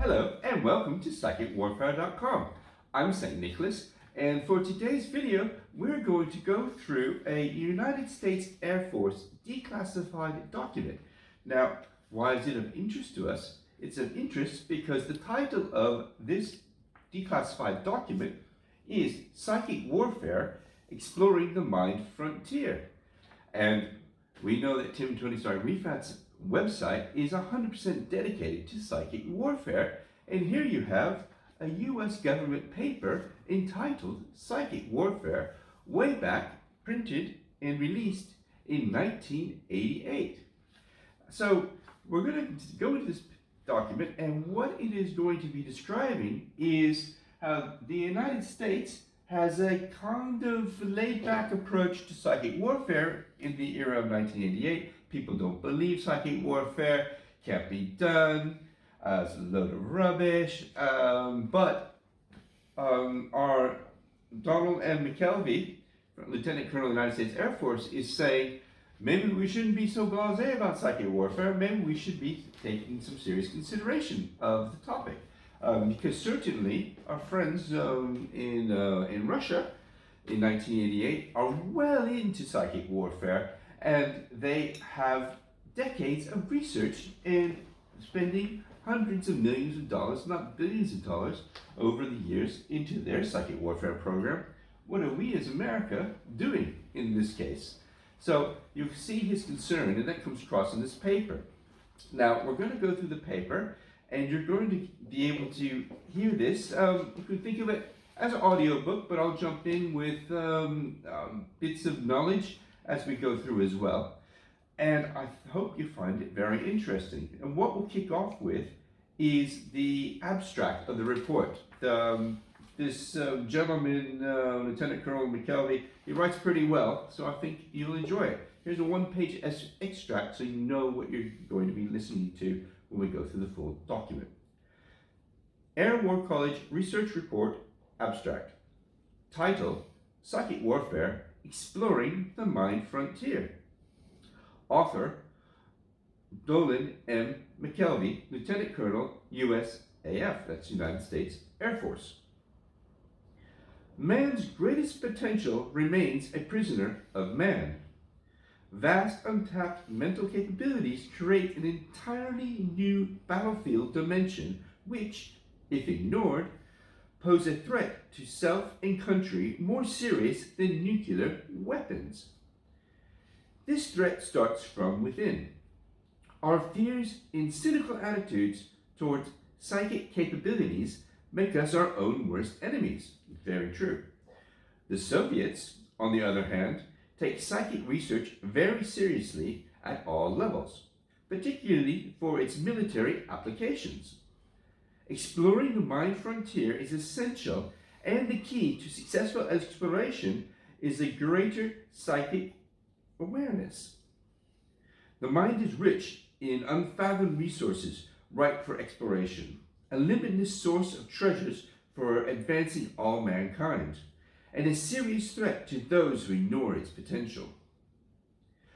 Hello and welcome to psychicwarfare.com. I'm St. Nicholas, and for today's video we're going to go through a United States Air Force declassified document. Now, why is it of interest to us? It's of interest because the title of this declassified document is Psychic Warfare, Exploring the Mind Frontier. And we know that Tony Stark Rifat's website is 100% dedicated to psychic warfare, and here you have a US government paper entitled Psychic Warfare, way back, printed and released in 1988. So we're going to go into this document, and what it is going to be describing is how the United States has a kind of laid-back approach to psychic warfare in the era of 1988. People don't believe psychic warfare can't be done. It's a load of rubbish. But our Donald M. McKelvy, Lieutenant Colonel of the United States Air Force, is saying maybe we shouldn't be so blasé about psychic warfare. Maybe we should be taking some serious consideration of the topic. Because certainly our friends in Russia in 1988 are well into psychic warfare, and they have decades of research and spending hundreds of millions of dollars, not billions of dollars, over the years into their psychic warfare program. What are we as America doing in this case? So you see his concern, and that comes across in this paper. Now, we're going to go through the paper, and you're going to be able to hear this. You can think of it as an audiobook, but I'll jump in with bits of knowledge as we go through as well. And I hope you find it very interesting. And what we'll kick off with is the abstract of the report. This gentleman, Lieutenant Colonel McKelvy, he writes pretty well, so I think you'll enjoy it. Here's a one-page extract so you know what you're going to be listening to when we go through the full document. Air War College Research Report Abstract. Title: Psychic Warfare, Exploring the Mind Frontier. Author: Donald M. McKelvy, Lieutenant Colonel, USAF, that's United States Air Force. Man's greatest potential remains a prisoner of man. Vast untapped mental capabilities create an entirely new battlefield dimension which, if ignored, pose a threat to self and country more serious than nuclear weapons. This threat starts from within. Our fears and cynical attitudes towards psychic capabilities make us our own worst enemies. Very true. The Soviets, on the other hand, take psychic research very seriously at all levels, particularly for its military applications. Exploring the mind frontier is essential, and the key to successful exploration is a greater psychic awareness. The mind is rich in unfathomed resources ripe for exploration, a limitless source of treasures for advancing all mankind, and a serious threat to those who ignore its potential.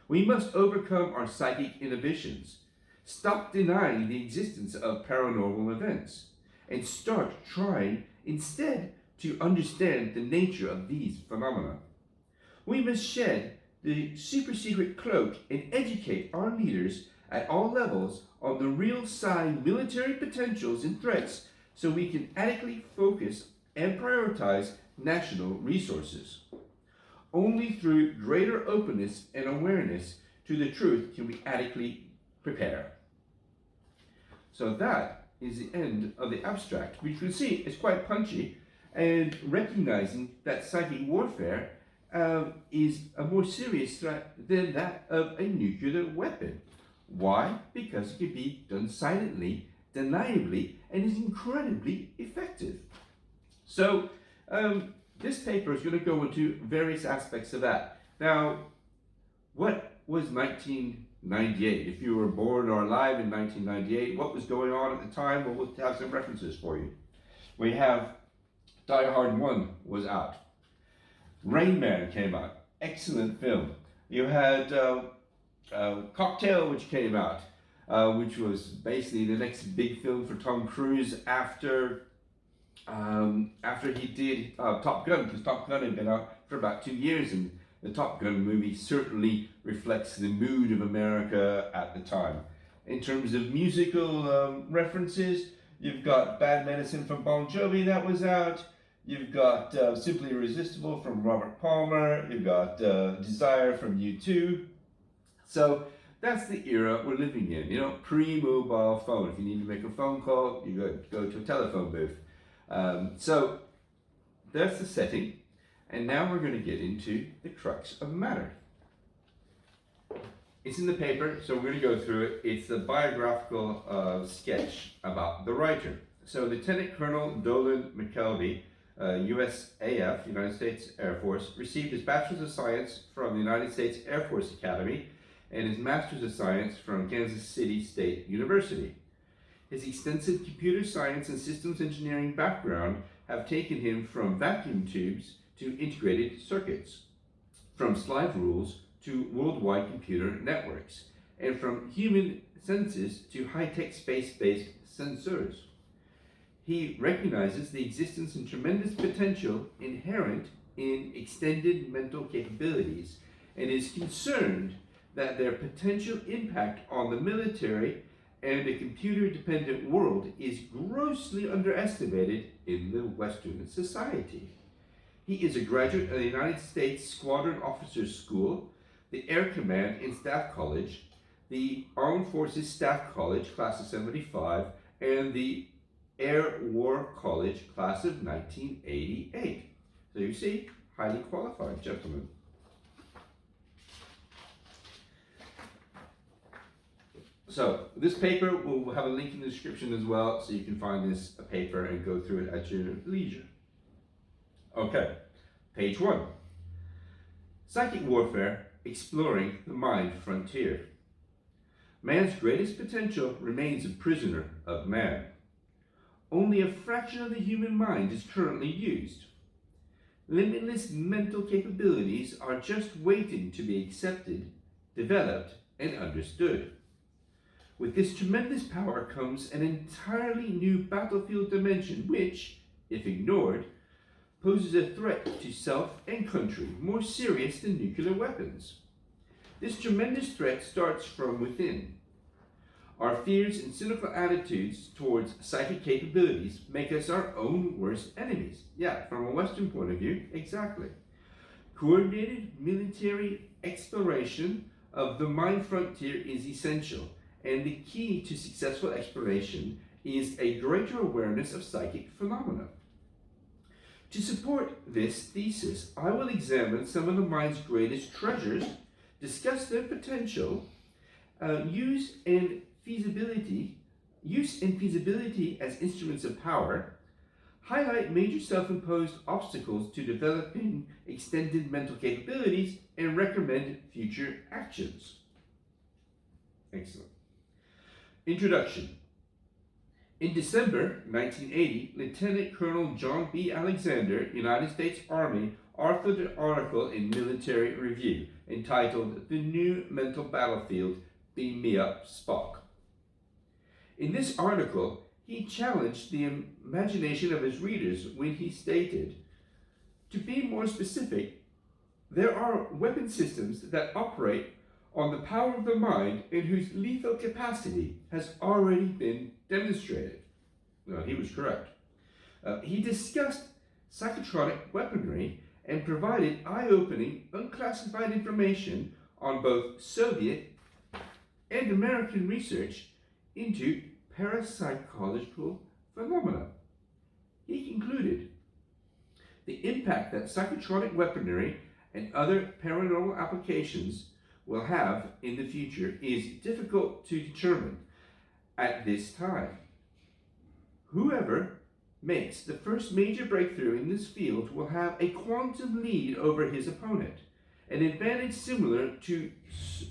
We must overcome our psychic inhibitions, stop denying the existence of paranormal events, and start trying instead to understand the nature of these phenomena. We must shed the super secret cloak and educate our leaders at all levels on the real side military potentials and threats so we can adequately focus and prioritize national resources. Only through greater openness and awareness to the truth can we adequately prepare. So that is the end of the abstract, which you can see is quite punchy, and recognizing that psychic warfare is a more serious threat than that of a nuclear weapon. Why? Because it can be done silently, deniably, and is incredibly effective. So this paper is going to go into various aspects of that. Now, what was 1998? If you were born or alive in 1998, what was going on at the time? Well, we'll have some references for you. We have Die Hard 1 was out. Rain Man came out. Excellent film. You had Cocktail, which came out. which was basically the next big film for Tom Cruise after he did Top Gun, because Top Gun had been out for about 2 years, and the Top Gun movie certainly reflects the mood of America at the time. In terms of musical references, you've got Bad Medicine from Bon Jovi that was out. You've got Simply Irresistible from Robert Palmer. You've got Desire from U2. So that's the era we're living in, pre-mobile phone. If you need to make a phone call, you go to a telephone booth. So that's the setting. And now we're going to get into the crux of the matter. It's in the paper, so we're going to go through it. It's a biographical sketch about the writer. So Lieutenant Colonel Col McKelvy USAF, United States Air Force, received his Bachelor's of Science from the United States Air Force Academy and his Master's of Science from Kansas City State University. His extensive computer science and systems engineering background have taken him from vacuum tubes to integrated circuits, from slide rules to worldwide computer networks, and from human senses to high-tech space-based sensors. He recognizes the existence and tremendous potential inherent in extended mental capabilities and is concerned that their potential impact on the military and a computer-dependent world is grossly underestimated in the Western society. He is a graduate of the United States Squadron Officers School, the Air Command and Staff College, the Armed Forces Staff College, Class of 75, and the Air War College, Class of 1988. So you see, highly qualified gentlemen. So this paper will have a link in the description as well, so you can find this paper and go through it at your leisure. Okay, page 1. Psychic warfare, exploring the mind frontier. Man's greatest potential remains a prisoner of man. Only a fraction of the human mind is currently used. Limitless mental capabilities are just waiting to be accepted, developed, and understood. With this tremendous power comes an entirely new battlefield dimension which, if ignored, poses a threat to self and country more serious than nuclear weapons. This tremendous threat starts from within. Our fears and cynical attitudes towards psychic capabilities make us our own worst enemies. Yeah, from a Western point of view, exactly. Coordinated military exploration of the mind frontier is essential, and the key to successful exploration is a greater awareness of psychic phenomena. To support this thesis, I will examine some of the mind's greatest treasures, discuss their potential, use and feasibility as instruments of power, highlight major self-imposed obstacles to developing extended mental capabilities, and recommend future actions. Excellent. Introduction. In December 1980, Lieutenant Colonel John B. Alexander, United States Army, authored an article in Military Review entitled "The New Mental Battlefield, Beam Me Up, Spock." In this article, he challenged the imagination of his readers when he stated, to be more specific, there are weapon systems that operate on the power of the mind and whose lethal capacity has already been demonstrated. Well, he was correct. He discussed psychotronic weaponry and provided eye-opening, unclassified information on both Soviet and American research into parapsychological phenomena. He concluded, the impact that psychotronic weaponry and other paranormal applications will have in the future is difficult to determine at this time. Whoever makes the first major breakthrough in this field will have a quantum lead over his opponent, an advantage similar to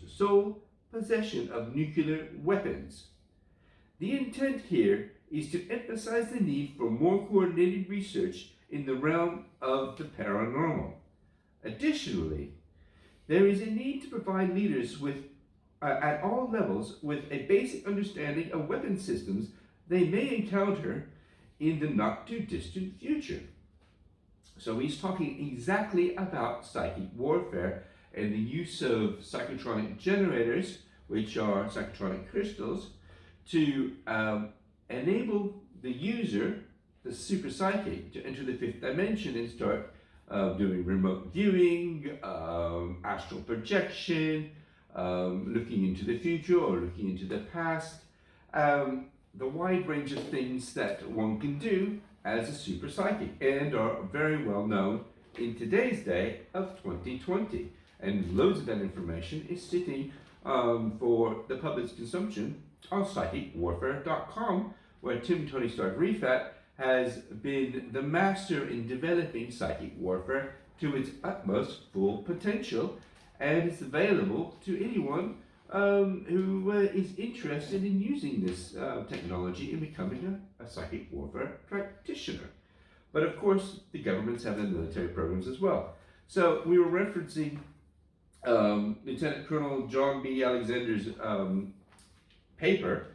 sole possession of nuclear weapons. The intent here is to emphasize the need for more coordinated research in the realm of the paranormal. Additionally, there is a need to provide leaders with at all levels with a basic understanding of weapon systems they may encounter in the not too distant future. So he's talking exactly about psychic warfare and the use of psychotronic generators, which are psychotronic crystals, to enable the user, the super psychic, to enter the fifth dimension and start doing remote viewing, astral projection, looking into the future or looking into the past, the wide range of things that one can do as a super psychic, and are very well known in today's day of 2020. And loads of that information is sitting for the public's consumption on psychicwarfare.com, where Tony Stark Rifat has been the master in developing psychic warfare to its utmost full potential, and it's available to anyone who is interested in using this technology and becoming a psychic warfare practitioner. But of course, the governments have their military programs as well. So we were referencing Lieutenant Colonel John B. Alexander's paper,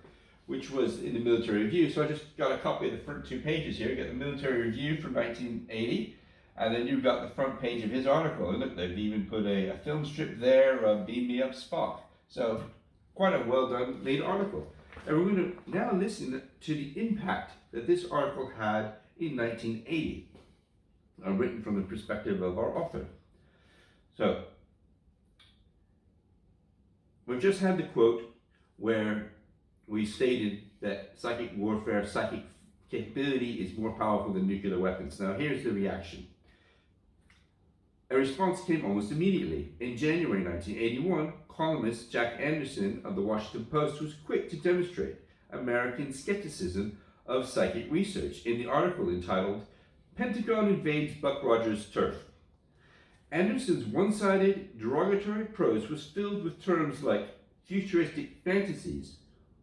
which was in the Military Review. So I just got a copy of the front two pages here. You got the Military Review from 1980, and then you've got the front page of his article. And look, they've even put a film strip there of Beam Me Up Spock. So quite a well done made article. And we're going to now listen to the impact that this article had in 1980, written from the perspective of our author. So we've just had the quote where we stated that psychic warfare, psychic capability is more powerful than nuclear weapons. Now here's the reaction. A response came almost immediately. In January 1981, columnist Jack Anderson of the Washington Post was quick to demonstrate American skepticism of psychic research in the article entitled "Pentagon Invades Buck Rogers' Turf." Anderson's one-sided, derogatory prose was filled with terms like futuristic fantasies,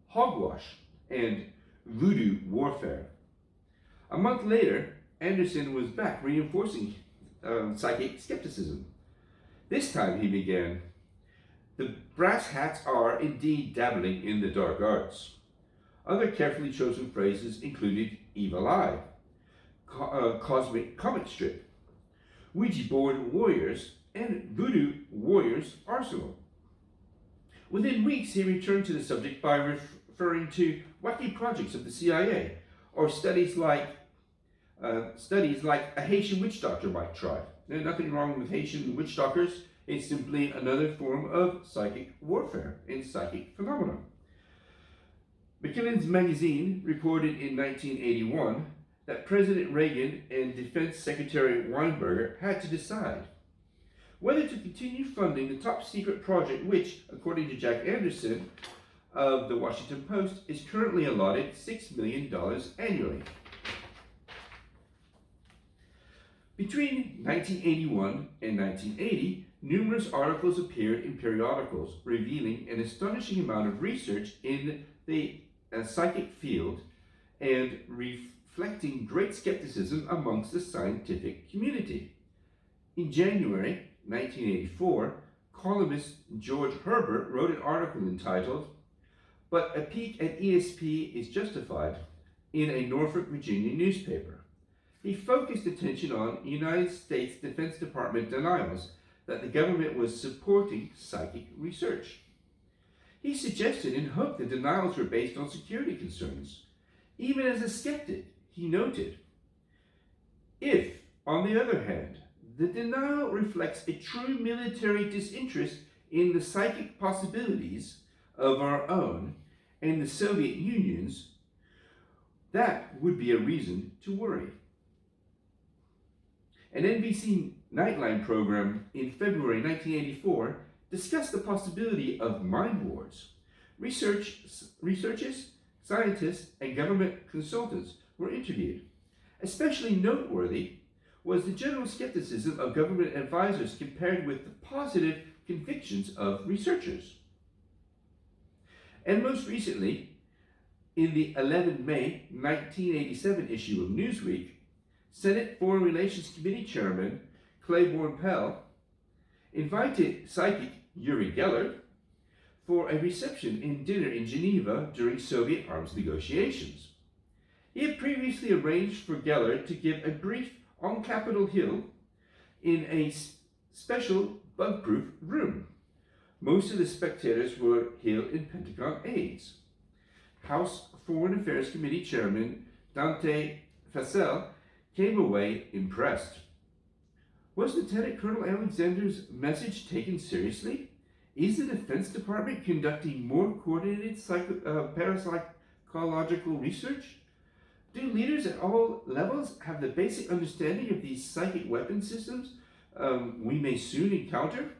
hogwash, and voodoo warfare. A month later, Anderson was back reinforcing psychic skepticism. This time he began, "The brass hats are indeed dabbling in the dark arts." Other carefully chosen phrases included evil eye, cosmic comic strip, Ouija board warriors, and voodoo warriors arsenal. Within weeks, he returned to the subject by referring to wacky projects of the CIA, or studies like a Haitian witch doctor might try. There's nothing wrong with Haitian witch doctors. It's simply another form of psychic warfare and psychic phenomena. Macmillan's magazine reported in 1981 that President Reagan and Defense Secretary Weinberger had to decide whether to continue funding the top secret project, which, according to Jack Anderson of the Washington Post, is currently allotted $6 million annually. Between 1981 and 1980, numerous articles appeared in periodicals revealing an astonishing amount of research in the psychic field and reflecting great skepticism amongst the scientific community. In January 1984, columnist George Herbert wrote an article entitled, "But a Peek at ESP is Justified," in a Norfolk, Virginia newspaper. He focused attention on United States Defense Department denials that the government was supporting psychic research. He suggested and hoped the denials were based on security concerns. Even as a skeptic, he noted, "If, on the other hand, the denial reflects a true military disinterest in the psychic possibilities of our own and the Soviet Union's, that would be a reason to worry." An NBC Nightline program in February 1984 discussed the possibility of mind wars. Researchers, scientists, and government consultants were interviewed. Especially noteworthy was the general skepticism of government advisors compared with the positive convictions of researchers. And most recently, in the 11 May 1987 issue of Newsweek, Senate Foreign Relations Committee Chairman Claiborne Pell invited psychic Uri Geller for a reception and dinner in Geneva during Soviet arms negotiations. He had previously arranged for Geller to give a brief on Capitol Hill in a special bug-proof room. Most of the spectators were Hill and Pentagon aides. House Foreign Affairs Committee Chairman Dante Fasel came away impressed. Was Lieutenant Colonel Alexander's message taken seriously? Is the Defense Department conducting more coordinated parapsychological research? Do leaders at all levels have the basic understanding of these psychic weapon systems we may soon encounter?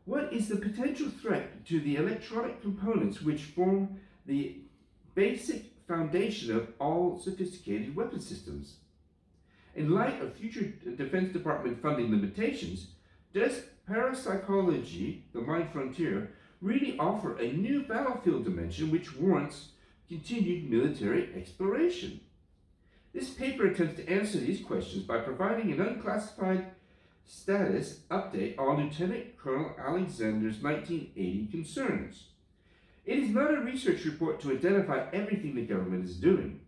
What is the potential threat to the electronic components which form the basic foundation of all sophisticated weapon systems? In light of future Defense Department funding limitations, does parapsychology, the mind frontier, really offer a new battlefield dimension which warrants continued military exploration? This paper attempts to answer these questions by providing an unclassified status update on Lieutenant Colonel Alexander's 1980 concerns. It is not a research report to identify everything the government is doing,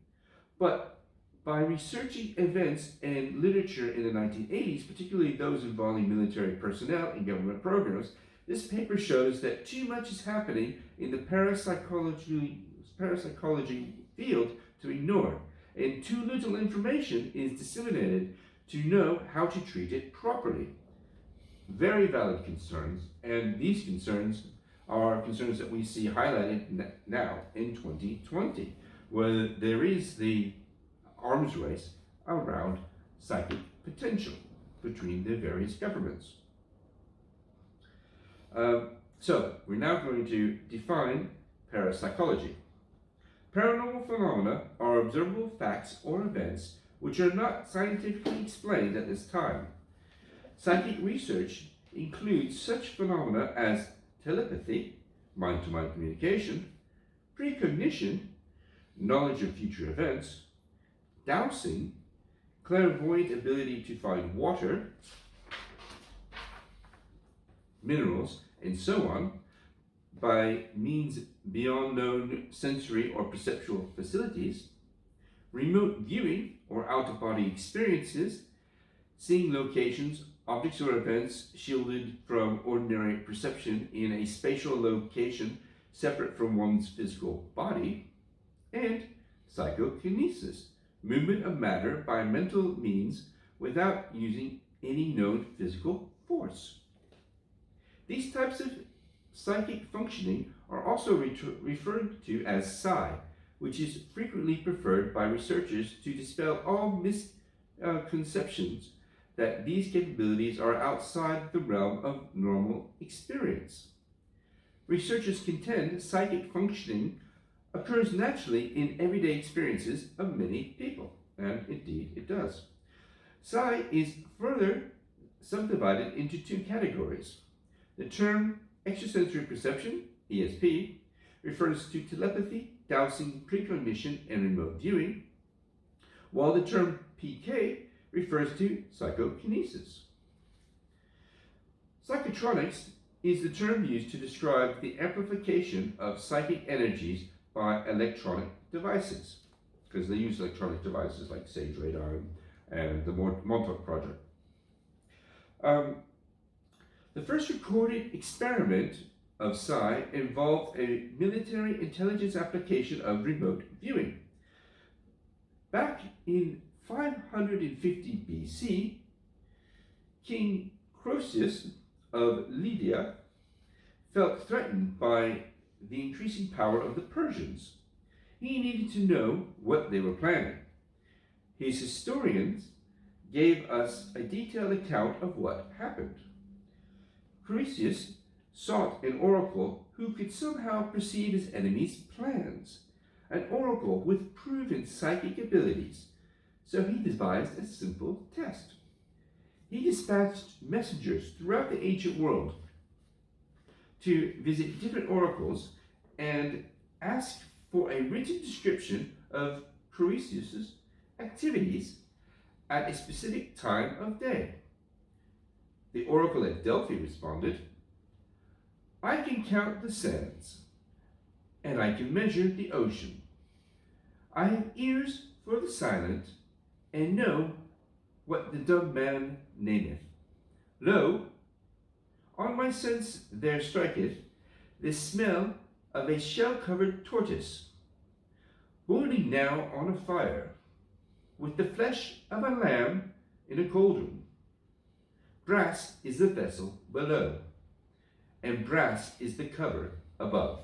but by researching events and literature in the 1980s, particularly those involving military personnel and government programs, this paper shows that too much is happening in the parapsychology field to ignore, and too little information is disseminated to know how to treat it properly. Very valid concerns, and these concerns are concerns that we see highlighted now in 2020, where there is the arms race around psychic potential between the various governments. So we're now going to define parapsychology. Paranormal phenomena are observable facts or events which are not scientifically explained at this time. Psychic research includes such phenomena as telepathy, mind-to-mind communication, precognition, knowledge of future events, dowsing, clairvoyant ability to find water, minerals, and so on, by means beyond known sensory or perceptual facilities, remote viewing or out-of-body experiences, seeing locations, objects or events shielded from ordinary perception in a spatial location separate from one's physical body, and psychokinesis, movement of matter by mental means without using any known physical force. These types of psychic functioning are also referred to as psi, which is frequently preferred by researchers to dispel all misconceptions that these capabilities are outside the realm of normal experience. Researchers contend psychic functioning occurs naturally in everyday experiences of many people, and indeed it does. Psi is further subdivided into two categories. The term extrasensory perception, ESP, refers to telepathy, dowsing, precognition, and remote viewing, while the term PK refers to psychokinesis. Psychotronics is the term used to describe the amplification of psychic energies by electronic devices, because they use electronic devices like Sage Radar and the Montauk Project. The first recorded experiment of psi involved a military intelligence application of remote viewing. Back in 550 BC, King Croesus of Lydia felt threatened by the increasing power of the Persians. He needed to know what they were planning. His historians gave us a detailed account of what happened. Croesus sought an oracle who could somehow perceive his enemy's plans, an oracle with proven psychic abilities, so he devised a simple test. He dispatched messengers throughout the ancient world to visit different oracles and ask for a written description of Croesus' activities at a specific time of day. The oracle at Delphi responded, I can count the sands, and I can measure the ocean. I have ears for the silent, and know what the dumb man nameth. Lo, on my sense there striketh the smell of a shell-covered tortoise, boiling now on a fire, with the flesh of a lamb in a cauldron. Brass is the vessel below, and brass is the cover above.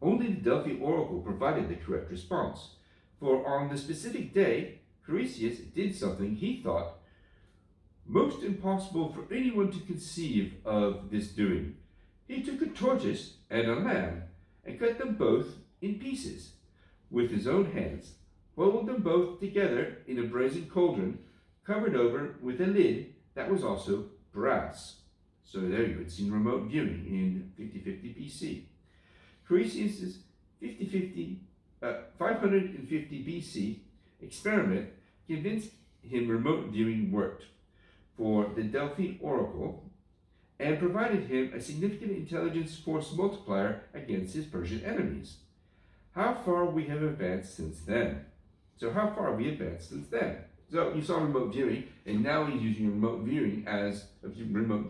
Only the Delphi oracle provided the correct response, for on the specific day, Creusius did something he thought most impossible for anyone to conceive of this doing. He took a tortoise and a lamb and cut them both in pieces with his own hands, boiled them both together in a brazen cauldron, covered over with a lid that was also brass. So there you had seen remote viewing in 5050 BC. Creusius's 550 BC experiment convinced him remote viewing worked for the Delphi oracle and provided him a significant intelligence force multiplier against his Persian enemies. How far we have advanced since then. So you saw remote viewing, and now he's using a remote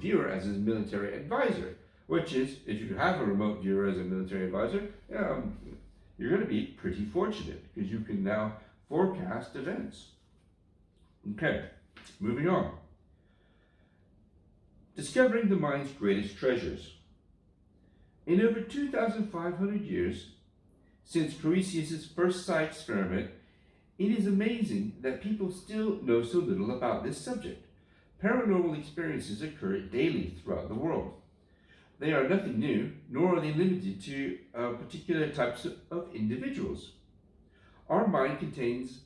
viewer as his military advisor, which is, if you have a remote viewer as a military advisor, you're going to be pretty fortunate because you can now forecast events. Okay, moving on. Discovering the mind's greatest treasures. In over 2,500 years since Creusius' first psi experiment, it is amazing that people still know so little about this subject. Paranormal experiences occur daily throughout the world. They are nothing new, nor are they limited to particular types of individuals. Our mind contains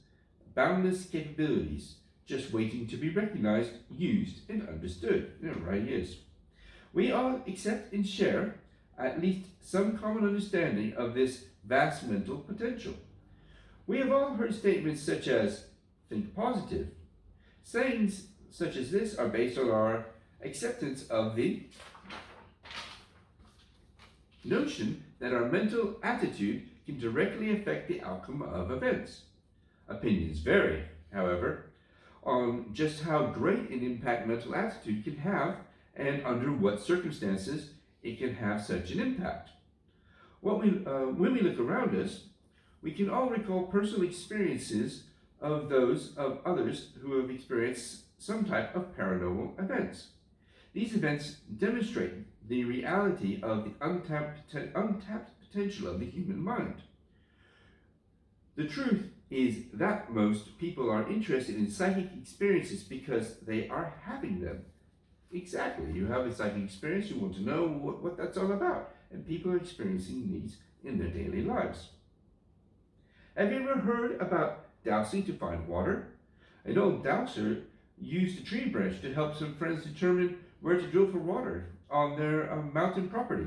boundless capabilities, just waiting to be recognized, used, and understood. Right, yes. We all accept and share at least some common understanding of this vast mental potential. We have all heard statements such as, think positive. Sayings such as this are based on our acceptance of the notion that our mental attitude can directly affect the outcome of events. Opinions vary, however, on just how great an impact mental attitude can have and under what circumstances it can have such an impact. When we look around us, we can all recall personal experiences of those of others who have experienced some type of paranormal events. These events demonstrate the reality of the untapped potential of the human mind. The truth is that most people are interested in psychic experiences because they are having them. Exactly. You have a psychic experience, you want to know what that's all about. And people are experiencing these in their daily lives. Have you ever heard about dowsing to find water? An old dowser used a tree branch to help some friends determine where to drill for water on their mountain property.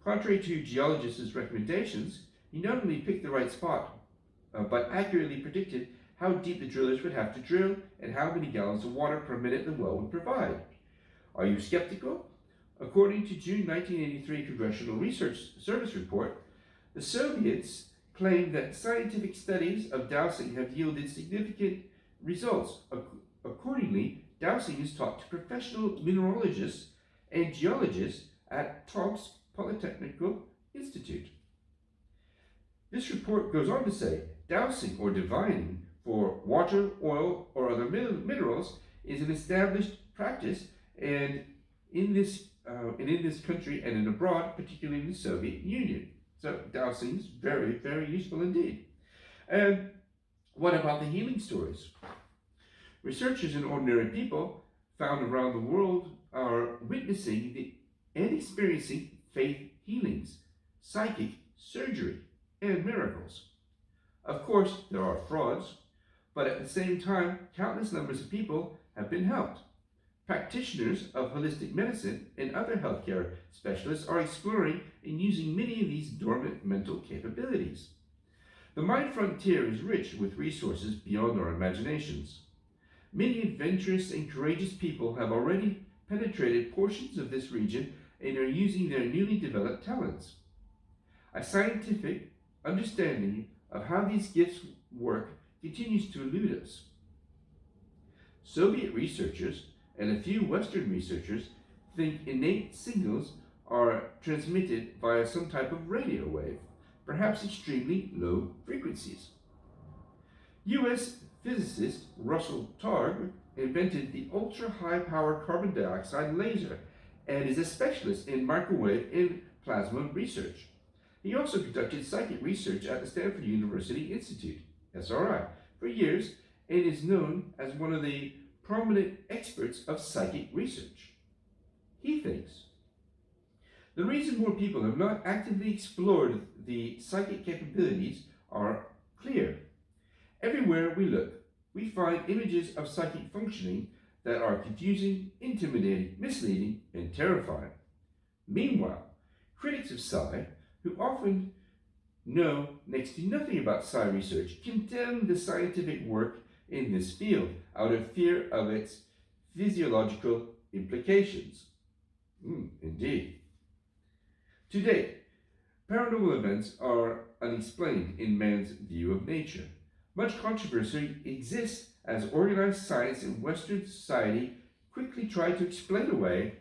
Contrary to geologists' recommendations, he not only picked the right spot, but accurately predicted how deep the drillers would have to drill and how many gallons of water per minute the well would provide. Are you skeptical? According to June 1983 Congressional Research Service report, the Soviets claim that scientific studies of dowsing have yielded significant results. Accordingly, dowsing is taught to professional mineralogists and geologists at Tomsk Polytechnical Institute. This report goes on to say, dowsing or divining for water, oil, or other minerals is an established practice, and in this country and in abroad, particularly in the Soviet Union. So dowsing is very, very useful indeed. And what about the healing stories? Researchers and ordinary people found around the world are witnessing and experiencing faith healings, psychic surgery, and miracles. Of course, there are frauds, but at the same time, countless numbers of people have been helped. Practitioners of holistic medicine and other healthcare specialists are exploring and using many of these dormant mental capabilities. The mind frontier is rich with resources beyond our imaginations. Many adventurous and courageous people have already penetrated portions of this region and are using their newly developed talents. A scientific understanding of how these gifts work continues to elude us. Soviet researchers and a few Western researchers think innate signals are transmitted via some type of radio wave, perhaps extremely low frequencies. US physicist Russell Targ invented the ultra-high power carbon dioxide laser and is a specialist in microwave and plasma research. He also conducted psychic research at the Stanford University Institute, SRI, for years and is known as one of the prominent experts of psychic research. He thinks the reason more people have not actively explored the psychic capabilities are clear. Everywhere we look, we find images of psychic functioning that are confusing, intimidating, misleading, and terrifying. Meanwhile, critics of psi, who often know next to nothing about psi research, condemn the scientific work in this field out of fear of its physiological implications. Indeed. To date, paranormal events are unexplained in man's view of nature. Much controversy exists as organized science in Western society quickly try to explain away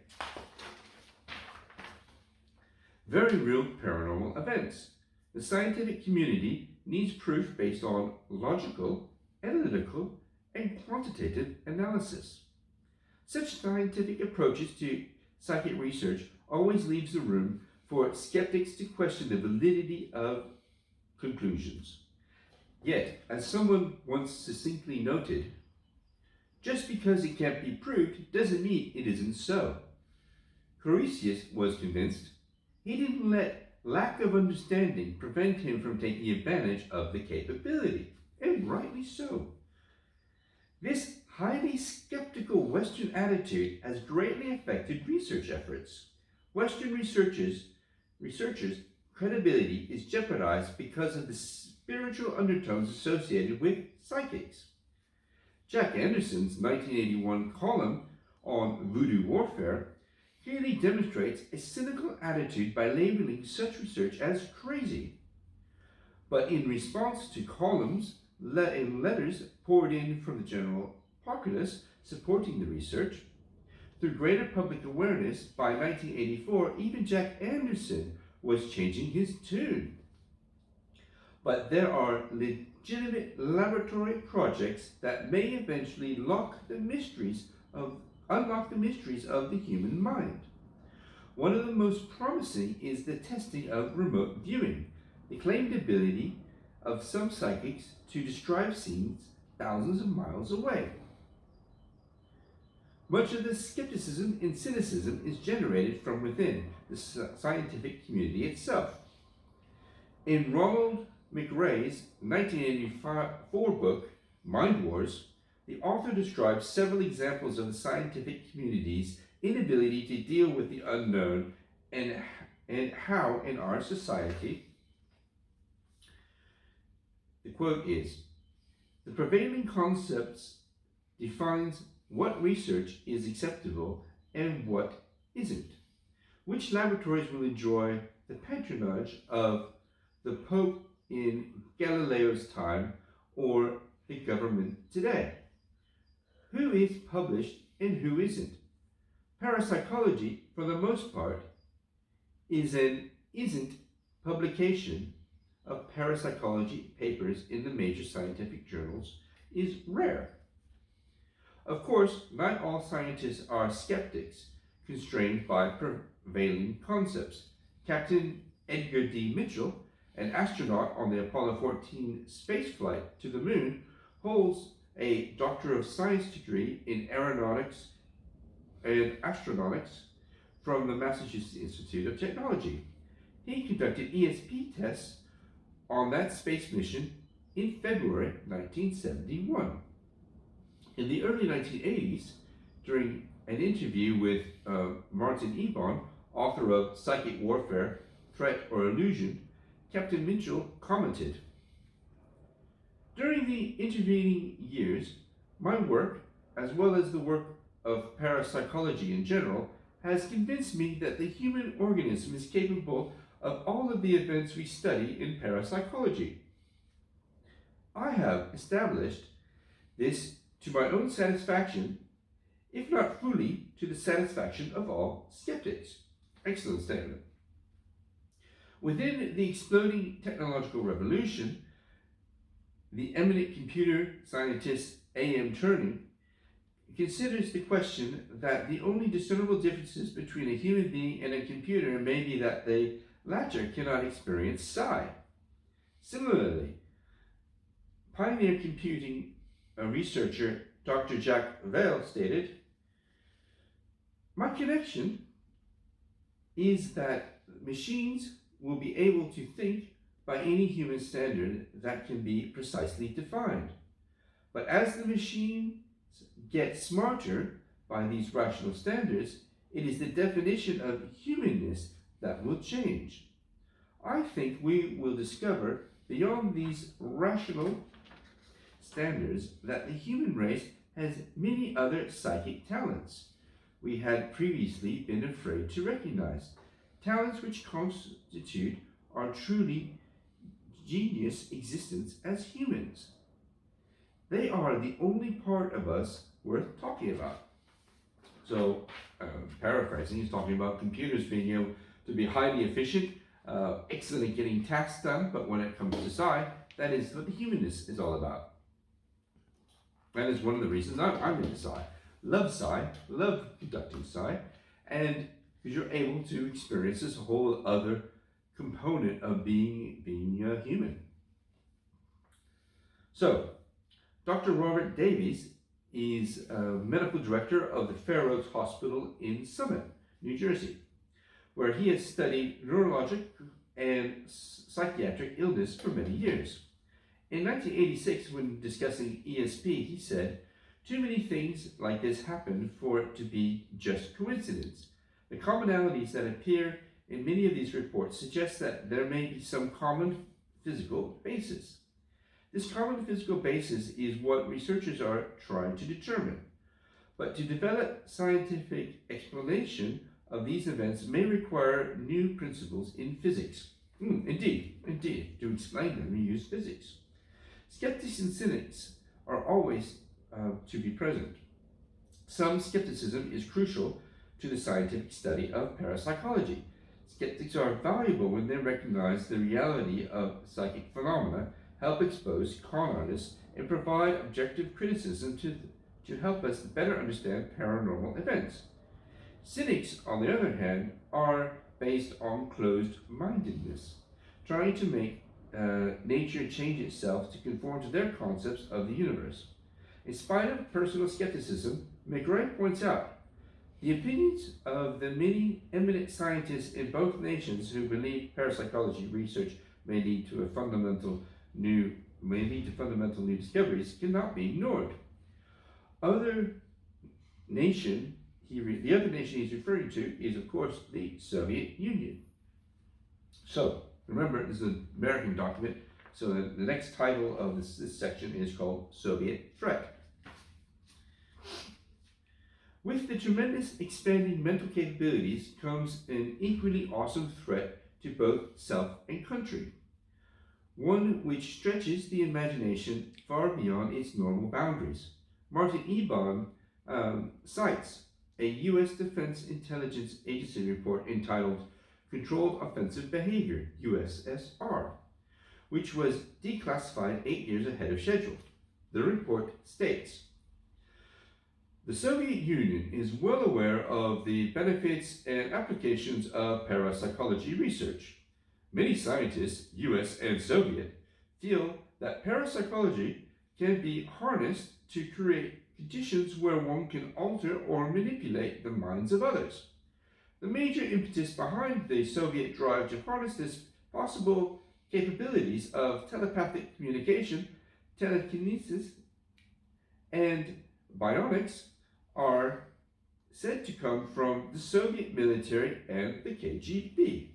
very real paranormal events. The scientific community needs proof based on logical, analytical, and quantitative analysis. Such scientific approaches to psychic research always leaves the room for skeptics to question the validity of conclusions. Yet, as someone once succinctly noted, just because it can't be proved doesn't mean it isn't so. Coresius was convinced. He didn't let lack of understanding prevent him from taking advantage of the capability, and rightly so. This highly skeptical Western attitude has greatly affected research efforts. Western researchers' credibility is jeopardized because of the spiritual undertones associated with psychics. Jack Anderson's 1981 column on voodoo warfare clearly demonstrates a cynical attitude by labeling such research as crazy. But in response to columns and letters poured in from the general populace supporting the research, through greater public awareness, by 1984, even Jack Anderson was changing his tune. But there are legitimate laboratory projects that may eventually unlock the mysteries of the human mind. One of the most promising is the testing of remote viewing, the claimed ability of some psychics to describe scenes thousands of miles away. Much of the skepticism and cynicism is generated from within the scientific community itself. In Ronald McRae's 1984 book, Mind Wars, the author describes several examples of the scientific community's inability to deal with the unknown and how in our society, the quote is, the prevailing concepts defines what research is acceptable and what isn't. Which laboratories will enjoy the patronage of the Pope in Galileo's time or the government today? Who is published and who isn't? Parapsychology, for the most part, isn't publication of parapsychology papers in the major scientific journals is rare. Of course, not all scientists are skeptics, constrained by prevailing concepts. Captain Edgar D. Mitchell, an astronaut on the Apollo 14 spaceflight to the moon, holds a Doctor of Science degree in aeronautics and astronautics from the Massachusetts Institute of Technology. He conducted ESP tests on that space mission in February 1971. In the early 1980s, during an interview with Martin Ebon, author of Psychic Warfare, Threat or Illusion, Captain Mitchell commented, during the intervening years, my work, as well as the work of parapsychology in general has convinced me that the human organism is capable of all of the events we study in parapsychology. I have established this to my own satisfaction, if not fully to the satisfaction of all skeptics. Excellent statement. Within the exploding technological revolution, the eminent computer scientist A.M. Turing considers the question that the only discernible differences between a human being and a computer may be that the latter cannot experience psi. Similarly, pioneer computing researcher Dr. Jack Vale stated, "My connection is that machines will be able to think by any human standard that can be precisely defined. But as the machines get smarter by these rational standards, it is the definition of humanness that will change. I think we will discover beyond these rational standards that the human race has many other psychic talents we had previously been afraid to recognize, talents which constitute our truly genius existence as humans. They are the only part of us worth talking about." So, paraphrasing, he's talking about computers being able to be highly efficient, excellent at getting tasks done, but when it comes to psi, that is what the humanness is all about. That is one of the reasons I'm into psi. Love psi, love conducting psi, and because you're able to experience this whole other component of being human. So, Dr. Robert Davies is medical director of the Fair Oaks Hospital in Summit, New Jersey, where he has studied neurologic and psychiatric illness for many years. In 1986, when discussing ESP, he said, "Too many things like this happen for it to be just coincidence. The commonalities that appear in many of these reports suggest that there may be some common physical basis. This common physical basis is what researchers are trying to determine. But to develop scientific explanation of these events may require new principles in physics." Indeed, to explain them, we use physics. Skeptics and cynics are always to be present. Some skepticism is crucial to the scientific study of parapsychology. Skeptics are valuable when they recognize the reality of psychic phenomena, help expose con artists, and provide objective criticism to help us better understand paranormal events. Cynics, on the other hand, are based on closed-mindedness, trying to make nature change itself to conform to their concepts of the universe. In spite of personal skepticism, McGray points out, the opinions of the many eminent scientists in both nations who believe parapsychology research may lead to fundamental new discoveries cannot be ignored. The other nation he's referring to is, of course, the Soviet Union. So, remember, this is an American document, so the next title of this section is called Soviet Threat. With the tremendous expanding mental capabilities comes an equally awesome threat to both self and country, one which stretches the imagination far beyond its normal boundaries. Martin Eban cites a U.S. Defense Intelligence Agency report entitled Controlled Offensive Behavior, USSR, which was declassified 8 years ahead of schedule. The report states, "The Soviet Union is well aware of the benefits and applications of parapsychology research. Many scientists, US and Soviet, feel that parapsychology can be harnessed to create conditions where one can alter or manipulate the minds of others. The major impetus behind the Soviet drive to harness this possible capabilities of telepathic communication, telekinesis, and bionics are said to come from the Soviet military and the KGB.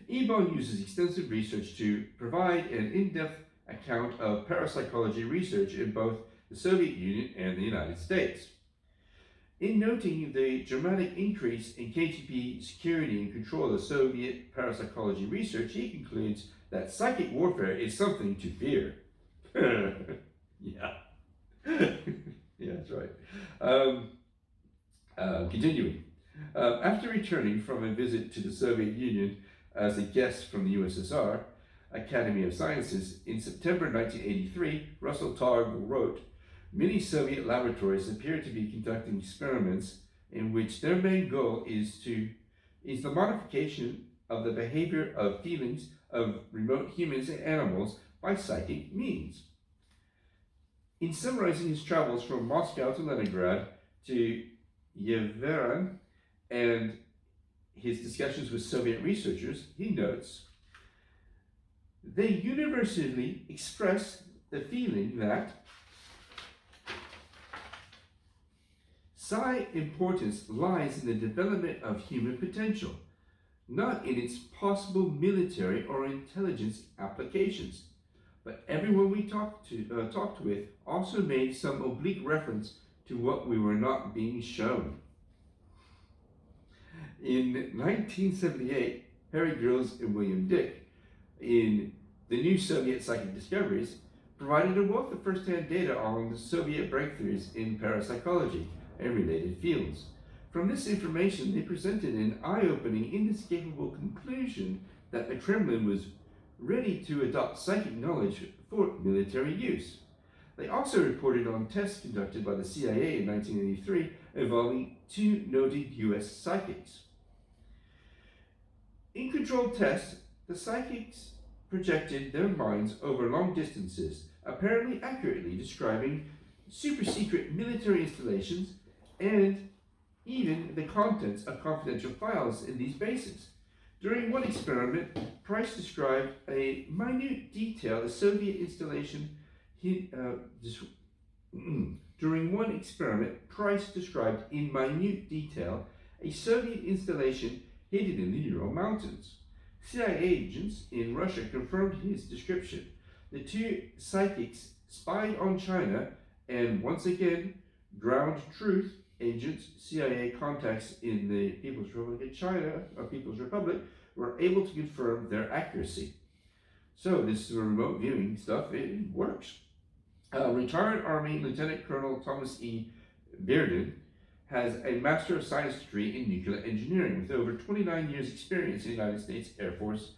Eban uses extensive research to provide an in-depth account of parapsychology research in both the Soviet Union and the United States. In noting the dramatic increase in KGB security and control of Soviet parapsychology research, he concludes that psychic warfare is something to fear. Yeah. Yeah, that's right. Continuing. After returning from a visit to the Soviet Union as a guest from the USSR Academy of Sciences in September 1983, Russell Targ wrote, "Many Soviet laboratories appear to be conducting experiments in which their main goal is the modification of the behavior of feelings of remote humans and animals by psychic means." In summarizing his travels from Moscow to Leningrad to Yerevan and his discussions with Soviet researchers, he notes, "They universally express the feeling that psi importance lies in the development of human potential, not in its possible military or intelligence applications." But everyone we talked with also made some oblique reference to what we were not being shown. In 1978, Harry Grills and William Dick, in The New Soviet Psychic Discoveries, provided a wealth of first-hand data on the Soviet breakthroughs in parapsychology and related fields. From this information, they presented an eye-opening, inescapable conclusion that the Kremlin was ready to adopt psychic knowledge for military use. They also reported on tests conducted by the CIA in 1983 involving two noted US psychics. In controlled tests, the psychics projected their minds over long distances, apparently accurately describing super-secret military installations and even the contents of confidential files in these bases. During one experiment, Price described a minute detail the Soviet installation. During one experiment, Price described in minute detail a Soviet installation hidden in the Ural Mountains. CIA agents in Russia confirmed his description. The two psychics spied on China, and once again, ground truth agents, CIA contacts in the People's Republic of China, or People's Republic, were able to confirm their accuracy. So this remote viewing stuff, it works. Retired Army Lieutenant Colonel Thomas E. Bearden has a Master of Science degree in nuclear engineering with over 29 years experience in the United States Air Force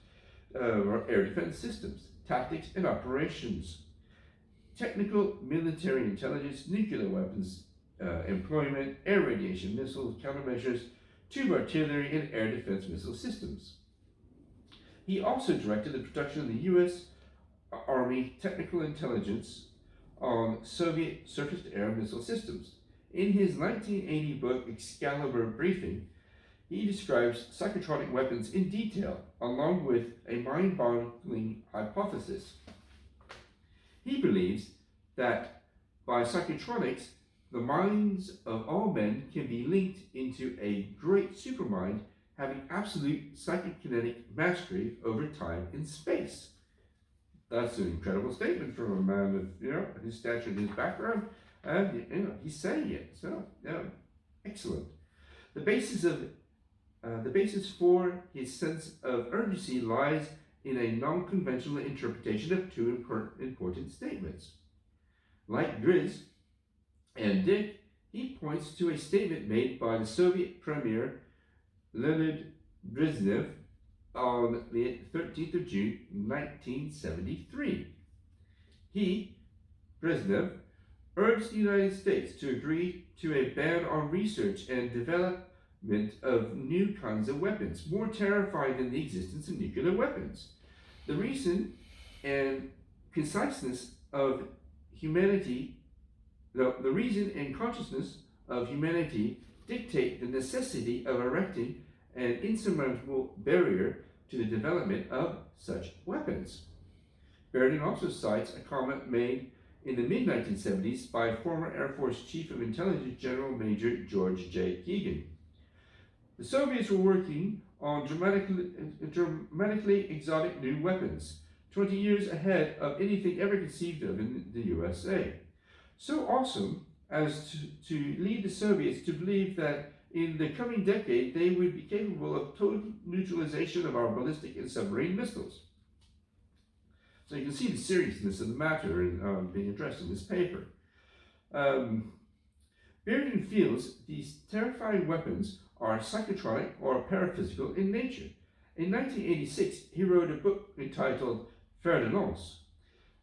air defense systems, tactics and operations, technical military intelligence, nuclear weapons employment, air radiation missiles, countermeasures, tube artillery, and air defense missile systems. He also directed the production of the U.S. Army technical intelligence on Soviet surface-to-air missile systems. In his 1980 book, Excalibur Briefing, he describes psychotronic weapons in detail, along with a mind-boggling hypothesis. He believes that by psychotronics, the minds of all men can be linked into a great supermind having absolute psychokinetic mastery over time and space. That's an incredible statement from a man of his stature and his background, and he's saying it. So, excellent. The basis for his sense of urgency lies in a non-conventional interpretation of two important statements. Like Grizz and Dick, he points to a statement made by the Soviet Premier Leonid Brezhnev on the 13th of June 1973. He, Brezhnev, urged the United States to agree to a ban on research and development of new kinds of weapons, more terrifying than the existence of nuclear weapons. The reason and conciseness of humanity, the reason and consciousness of humanity dictate the necessity of erecting an insurmountable barrier to the development of such weapons. Bearden also cites a comment made in the mid-1970s by former Air Force Chief of Intelligence General Major George J. Keegan. The Soviets were working on dramatically exotic new weapons, 20 years ahead of anything ever conceived of in the USA. So awesome, as to lead the Soviets to believe that in the coming decade they would be capable of total neutralization of our ballistic and submarine missiles. So you can see the seriousness of the matter being addressed in this paper. Bearden feels these terrifying weapons are psychotronic or paraphysical in nature. In 1986, he wrote a book entitled Fer de Lance,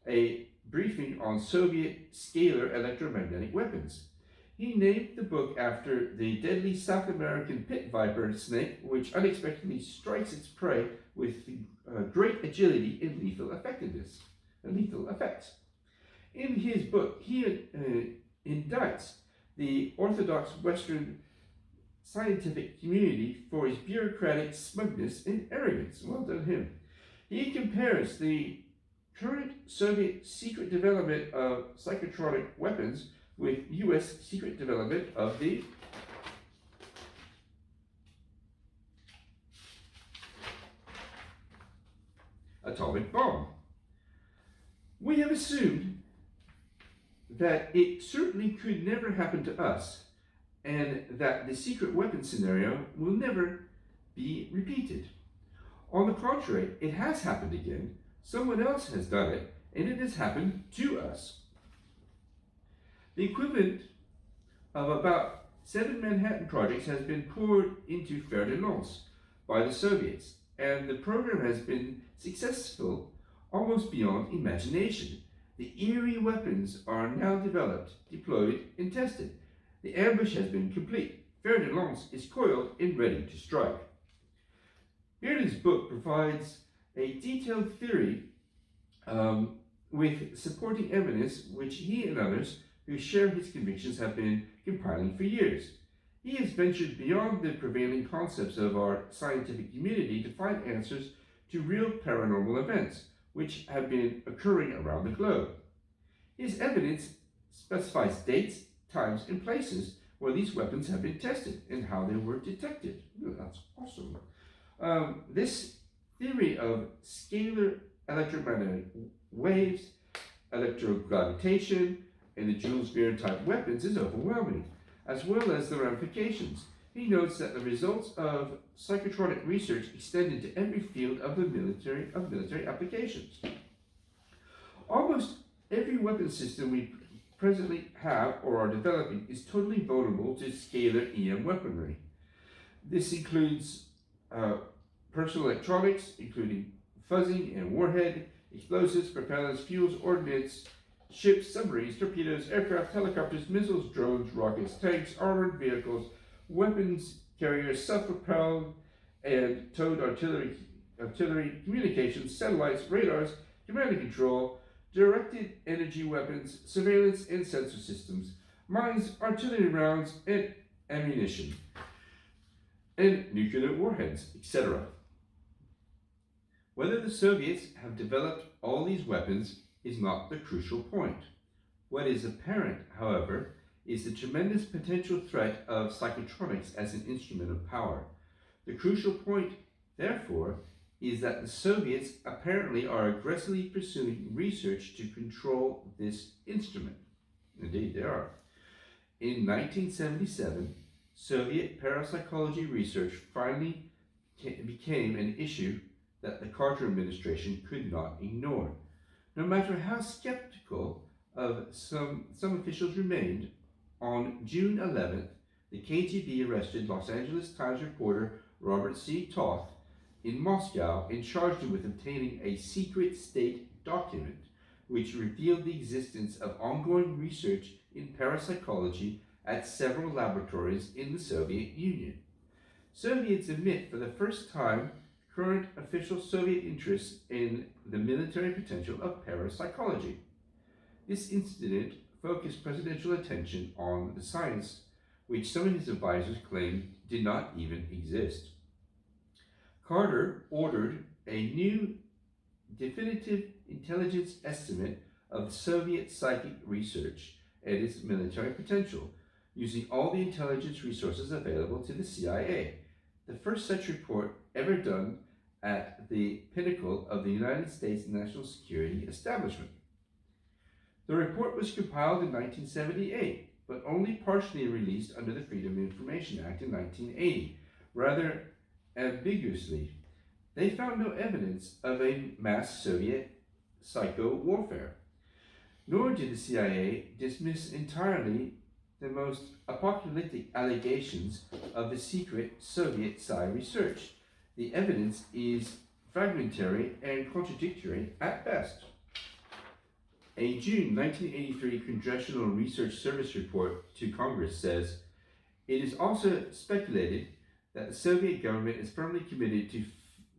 a briefing on Soviet scalar electromagnetic weapons. He named the book after the deadly South American pit viper snake, which unexpectedly strikes its prey with great agility and lethal effects. In his book, he indicts the orthodox Western scientific community for his bureaucratic smugness and arrogance. Well done him. He compares the current Soviet secret development of psychotronic weapons with U.S. secret development of the atomic bomb. We have assumed that it certainly could never happen to us, and that the secret weapon scenario will never be repeated. On the contrary, it has happened again. Someone else has done it, and it has happened to us. The equivalent of about 7 Manhattan projects has been poured into Fer de Lance by the Soviets, and the program has been successful almost beyond imagination. The eerie weapons are now developed, deployed, and tested. The ambush has been complete. Fer de Lance is coiled and ready to strike. Bearden's book provides a detailed theory with supporting evidence which he and others who share his convictions have been compiling for years. He has ventured beyond the prevailing concepts of our scientific community to find answers to real paranormal events which have been occurring around the globe. His evidence specifies dates, times, and places where these weapons have been tested and how they were detected. Oh, that's awesome. This theory of scalar electromagnetic waves, electrogravitation, and the Jules Verne type weapons is overwhelming, as well as the ramifications. He notes that the results of psychotronic research extend into every field of military applications. Almost every weapon system we presently have or are developing is totally vulnerable to scalar EM weaponry. This includes personal electronics, including fuzzing and warhead, explosives, propellants, fuels, ordnance, ships, submarines, torpedoes, aircraft, helicopters, missiles, drones, rockets, tanks, armored vehicles, weapons carriers, self-propelled and towed artillery, communications, satellites, radars, command and control, directed energy weapons, surveillance and sensor systems, mines, artillery rounds and ammunition, and nuclear warheads, etc. Whether the Soviets have developed all these weapons is not the crucial point. What is apparent, however, is the tremendous potential threat of psychotronics as an instrument of power. The crucial point, therefore, is that the Soviets apparently are aggressively pursuing research to control this instrument. Indeed, they are. In 1977, Soviet parapsychology research finally became an issue that the Carter administration could not ignore. No matter how skeptical of some officials remained, on June 11th, the KGB arrested Los Angeles Times reporter Robert C. Toth in Moscow and charged him with obtaining a secret state document which revealed the existence of ongoing research in parapsychology at several laboratories in the Soviet Union. Soviets admit for the first time current official Soviet interest in the military potential of parapsychology. This incident focused presidential attention on the science which some of his advisors claimed did not even exist. Carter ordered a new definitive intelligence estimate of Soviet psychic research and its military potential, using all the intelligence resources available to the CIA, the first such report ever done at the pinnacle of the United States national security establishment. The report was compiled in 1978 but only partially released under the Freedom of Information Act in 1980, rather ambiguously. They found no evidence of a mass Soviet psycho warfare. Nor did the CIA dismiss entirely the most apocalyptic allegations of the secret Soviet psi research. The evidence is fragmentary and contradictory at best. A June 1983 Congressional Research Service report to Congress says, "It is also speculated that the Soviet government is firmly committed to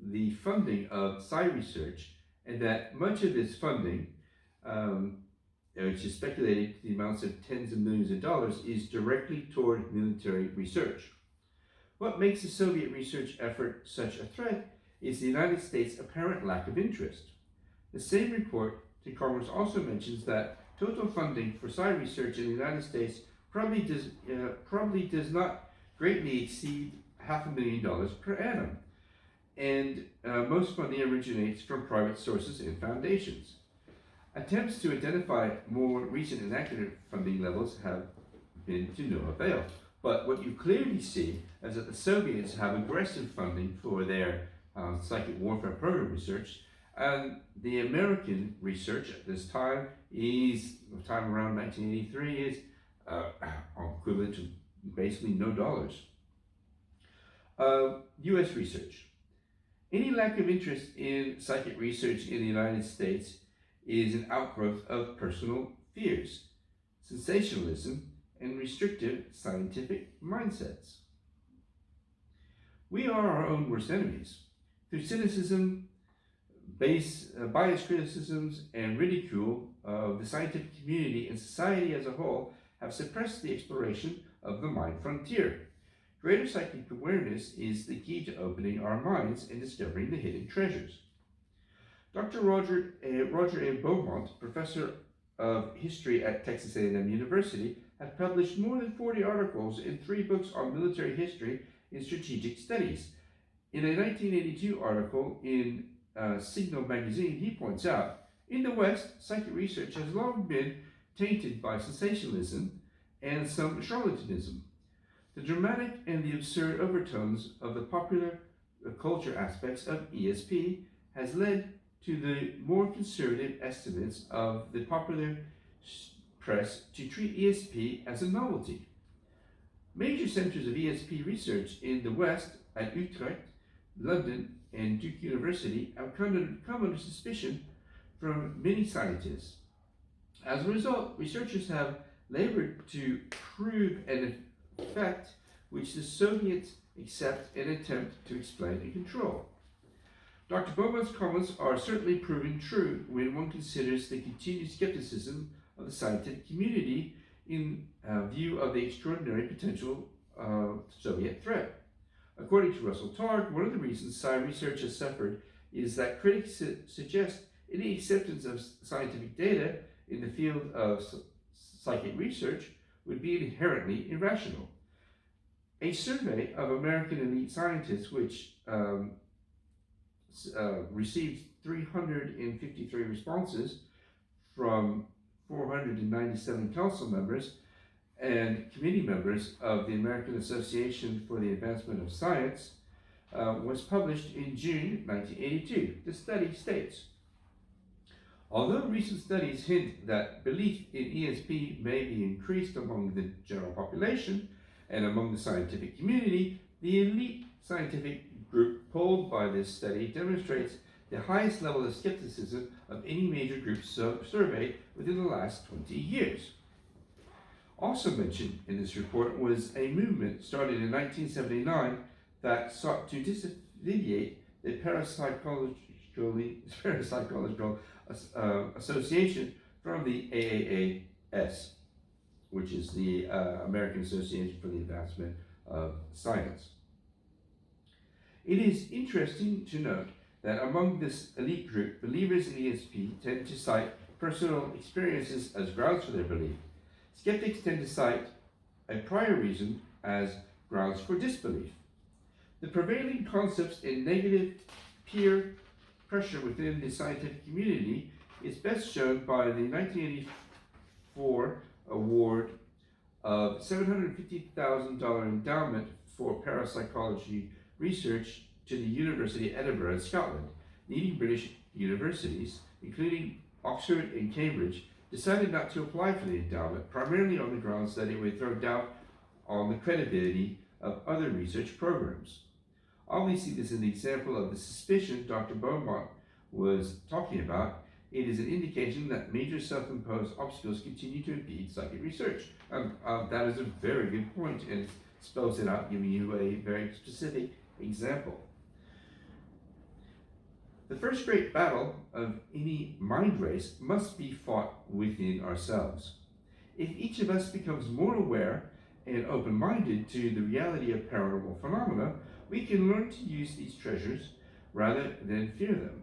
the funding of psi research and that much of this funding, which is speculated to the amounts of tens of millions of dollars, is directly toward military research. What makes the Soviet research effort such a threat is the United States' apparent lack of interest." The same report to Congress also mentions that total funding for psi research in the United States probably does not greatly exceed $500,000 per annum, and most funding originates from private sources and foundations. Attempts to identify more recent and accurate funding levels have been to no avail. But what you clearly see is that the Soviets have aggressive funding for their psychic warfare program research, and the American research at this time around 1983 is equivalent to basically no dollars. U.S. research. Any lack of interest in psychic research in the United States is an outgrowth of personal fears, sensationalism, and restrictive scientific mindsets. We are our own worst enemies. Through cynicism, biased criticisms, and ridicule of the scientific community and society as a whole have suppressed the exploration of the mind frontier. Greater psychic awareness is the key to opening our minds and discovering the hidden treasures. Dr. Roger A. Beaumont, professor of history at Texas A&M University, has published more than 40 articles in 3 books on military history and strategic studies. In a 1982 article in Signal magazine, he points out, in the West, psychic research has long been tainted by sensationalism and some charlatanism. The dramatic and the absurd overtones of the popular culture aspects of ESP has led to the more conservative estimates of the popular press to treat ESP as a novelty. Major centers of ESP research in the West at Utrecht, London, and Duke University have come under suspicion from many scientists. As a result, researchers have labored to prove an effect which the Soviets accept and attempt to explain and control. Dr. Beaumont's comments are certainly proven true when one considers the continued skepticism of the scientific community in view of the extraordinary potential Soviet threat. According to Russell Targ, one of the reasons psi research has suffered is that critics suggest any acceptance of scientific data in the field of psychic research would be inherently irrational. A survey of American elite scientists, which received 353 responses from 497 council members and committee members of the American Association for the Advancement of Science, was published in June 1982. The study states, although recent studies hint that belief in ESP may be increased among the general population and among the scientific community, the elite scientific group polled by this study demonstrates the highest level of skepticism of any major group surveyed within the last 20 years. Also mentioned in this report was a movement started in 1979 that sought to disaffiliate the parapsychological association from the AAAS, which is the American Association for the Advancement of Science. It is interesting to note that among this elite group, believers in ESP tend to cite personal experiences as grounds for their belief. Skeptics tend to cite a prior reason as grounds for disbelief. The prevailing concepts in negative peer pressure within the scientific community is best shown by the 1984 award of $750,000 endowment for parapsychology research to the University of Edinburgh in Scotland. Leading British universities, including Oxford and Cambridge, decided not to apply for the endowment, primarily on the grounds that it would throw doubt on the credibility of other research programs. Although we see this in the example of the suspicion Dr. Beaumont was talking about, it is an indication that major self-imposed obstacles continue to impede psychic research. That is a very good point, and it spells it out, giving you a very specific example. The first great battle of any mind race must be fought within ourselves. If each of us becomes more aware and open-minded to the reality of paranormal phenomena, we can learn to use these treasures rather than fear them.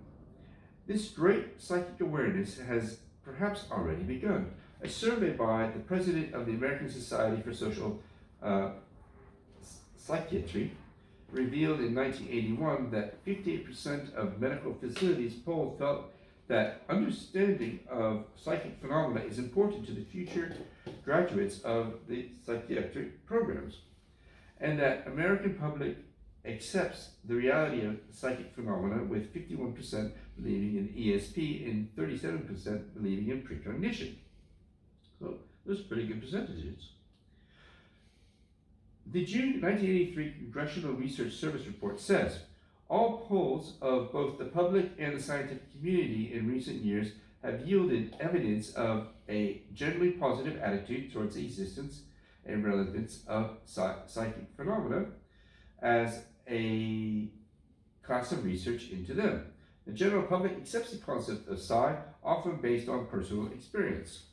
This great psychic awareness has perhaps already begun. A survey by the president of the American Society for Social Psychiatry revealed in 1981 that 58% of medical facilities polled felt that understanding of psychic phenomena is important to the future graduates of the psychiatric programs, and that American public accepts the reality of psychic phenomena, with 51% believing in ESP and 37% believing in precognition. So those are pretty good percentages. The June 1983 Congressional Research Service report says, all polls of both the public and the scientific community in recent years have yielded evidence of a generally positive attitude towards the existence and relevance of psychic phenomena as a class of research into them. The general public accepts the concept of psi, often based on personal experience.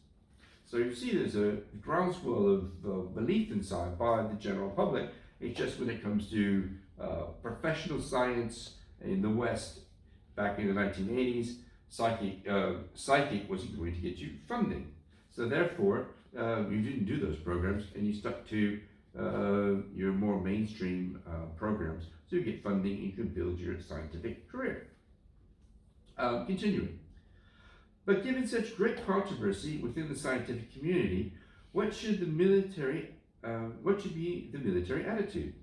So you see there's a groundswell of belief in psi by the general public. It's just when it comes to professional science in the West, back in the 1980s, psychic wasn't going to get you funding. So therefore, you didn't do those programs, and you stuck to your more mainstream programs, so you get funding and you can build your scientific career. Continuing. But given such great controversy within the scientific community, what should be the military attitude?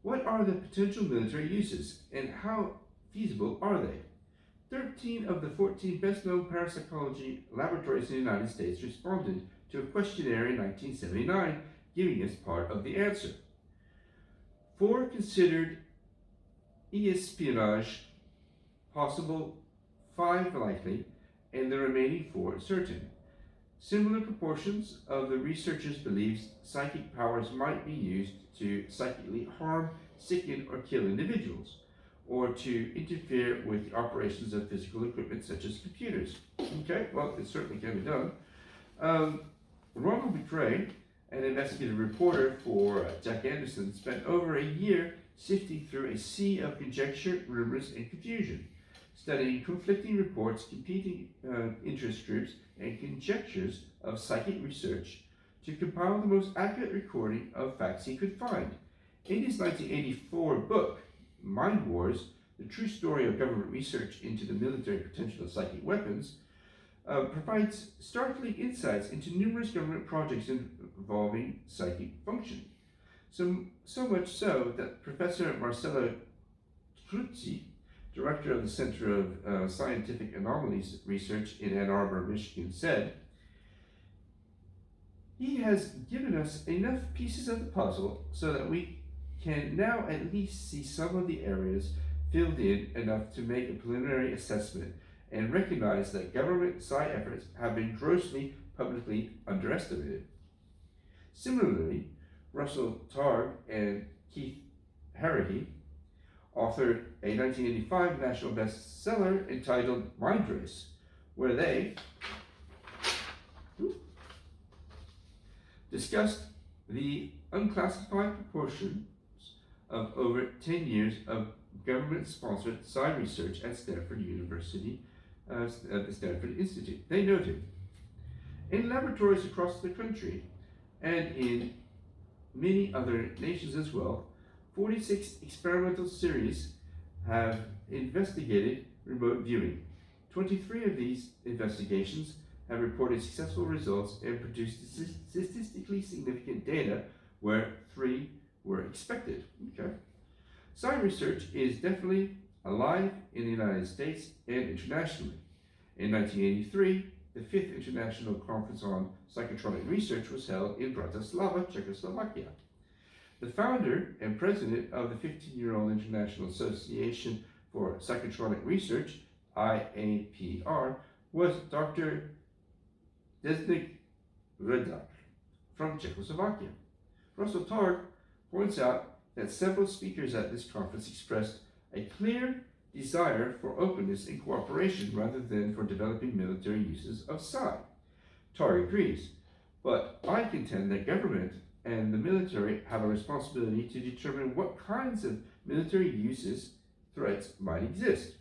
What are the potential military uses, and how feasible are they? 13 of the 14 best-known parapsychology laboratories in the United States responded to a questionnaire in 1979, giving us part of the answer. 4 considered espionage possible, 5 likely, and the remaining 4 certain. Similar proportions of the researchers believed psychic powers might be used to psychically harm, sicken, or kill individuals, or to interfere with the operations of physical equipment such as computers. Okay, well, it certainly can be done. Ronald McRae, an investigative reporter for Jack Anderson, spent over a year sifting through a sea of conjecture, rumors, and confusion, studying conflicting reports, competing interest groups, and conjectures of psychic research to compile the most accurate recording of facts he could find. In his 1984 book, Mind Wars, the true story of government research into the military potential of psychic weapons, provides startling insights into numerous government projects involving psychic function. So much so that Professor Marcelo Truzzi, director of the Center of Scientific Anomalies Research in Ann Arbor, Michigan, said, "He has given us enough pieces of the puzzle so that we can now at least see some of the areas filled in enough to make a preliminary assessment and recognize that government psi efforts have been grossly publicly underestimated." Similarly, Russell Targ and Keith Harity authored a 1985 national bestseller entitled Mind Race, where they discussed the unclassified proportions of over 10 years of government-sponsored psi research at Stanford University, at the Stanford Institute. They noted, in laboratories across the country and in many other nations as well, 46 experimental series have investigated remote viewing. 23 of these investigations have reported successful results and produced statistically significant data where 3 were expected. Okay. Psi research is definitely alive in the United States and internationally. In 1983, the 5th International Conference on Psychotronic Research was held in Bratislava, Czechoslovakia. The founder and president of the 15-year-old International Association for Psychotronic Research, IAPR, was Dr. Desnik Redak from Czechoslovakia. Russell Targ points out that several speakers at this conference expressed a clear desire for openness and cooperation rather than for developing military uses of psi. Targ agrees, but I contend that government and the military have a responsibility to determine what kinds of military uses threats might exist.